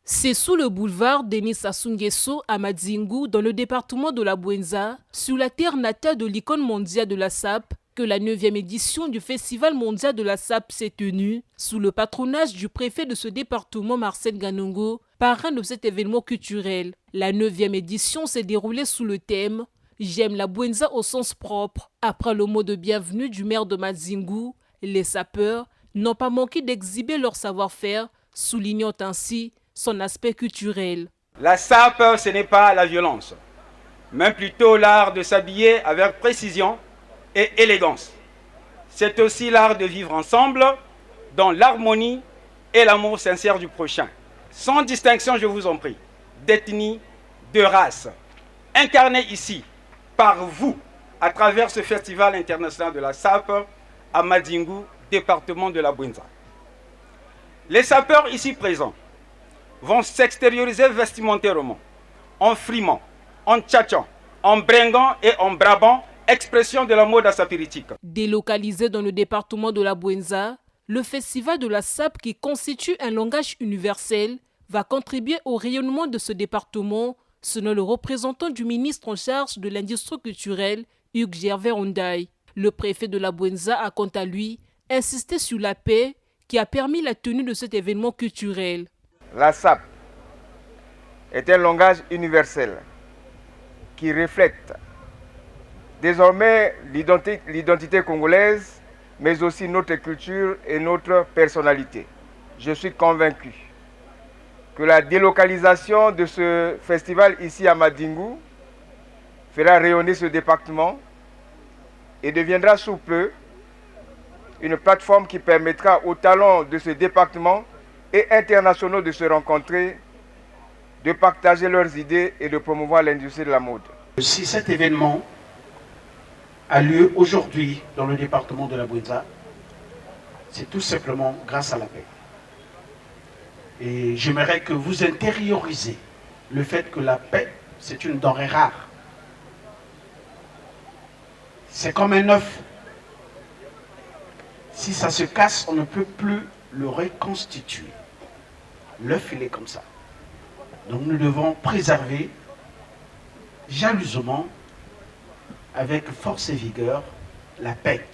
C'est sous le boulevard Denis Sassou Nguesso à Madzingu, dans le département de la Bouenza, sur la terre natale de l'icône mondiale de la SAP, que la 9e édition du Festival mondial de la SAP s'est tenue, sous le patronage du préfet de ce département Marcel Ganongo, parrain de cet événement culturel. La 9e édition s'est déroulée sous le thème « J'aime la Bouenza au sens propre ». Après le mot de bienvenue du maire de Madzingu, les sapeurs n'ont pas manqué d'exhiber leur savoir-faire, soulignant ainsi son aspect culturel. La SAP, ce n'est pas la violence, mais plutôt l'art de s'habiller avec précision et élégance. C'est aussi l'art de vivre ensemble dans l'harmonie et l'amour sincère du prochain. Sans distinction, je vous en prie, d'ethnie, de race, incarné ici par vous à travers ce festival international de la SAP à Madzingu, département de la Bouenza. Les sapeurs ici présents vont s'extérioriser vestimentairement, en frimant, en tchatchant, en bringant et en brabant, expression de la mode sapiritique. Délocalisé dans le département de la Bouenza, le festival de la SAP, qui constitue un langage universel, va contribuer au rayonnement de ce département, selon le représentant du ministre en charge de l'industrie culturelle, Hugues Gervais Rondaï. Le préfet de la Bouenza a quant à lui insisté sur la paix qui a permis la tenue de cet événement culturel. La SAP est un langage universel qui reflète désormais l'identité congolaise, mais aussi notre culture et notre personnalité. Je suis convaincu que la délocalisation de ce festival ici à Madzingu fera rayonner ce département et deviendra sous peu une plateforme qui permettra aux talents de ce département et internationaux de se rencontrer, de partager leurs idées et de promouvoir l'industrie de la mode. Si cet événement a lieu aujourd'hui dans le département de la Bouenza, c'est tout simplement grâce à la paix. Et j'aimerais que vous intériorisez le fait que la paix, c'est une denrée rare. C'est comme un œuf. Si ça se casse, on ne peut plus le reconstituer. L'œuf, il est comme ça. Donc nous devons préserver jalousement, avec force et vigueur, la paix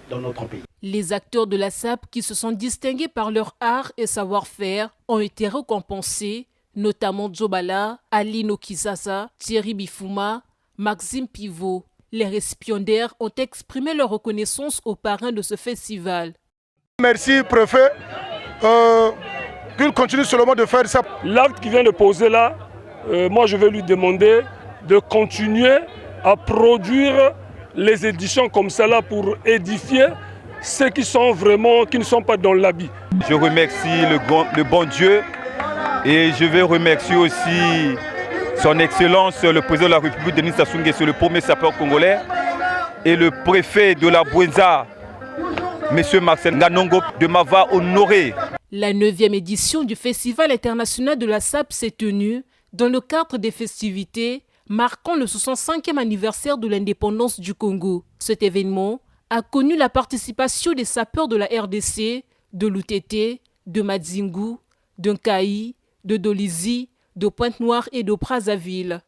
dans notre pays. Les acteurs de la SAP qui se sont distingués par leur art et savoir-faire ont été récompensés, notamment Djobala, Aline Okisasa, Thierry Bifuma, Maxime Pivot. Les récipiendaires ont exprimé leur reconnaissance aux parrains de ce festival. Merci, préfet, qu'il continue seulement de faire ça. L'acte qu'il vient de poser là, moi je vais lui demander de continuer à produire les éditions comme celle-là pour édifier ceux qui sont vraiment, qui ne sont pas dans l'habit. Je remercie le bon Dieu et je vais remercier aussi son Excellence, le président de la République, Denis Sassou Nguesso, le premier sapeur congolais, et le préfet de la Bouenza, M. Marcel Ganongo, de m'avoir honoré. La 9e édition du Festival international de la SAP s'est tenue dans le cadre des festivités marquant le 65e anniversaire de l'indépendance du Congo. Cet événement a connu la participation des sapeurs de la RDC, de l'UTT, de Madzingu, de Nkaï, de Dolizy, de Pointe-Noire et de Brazzaville.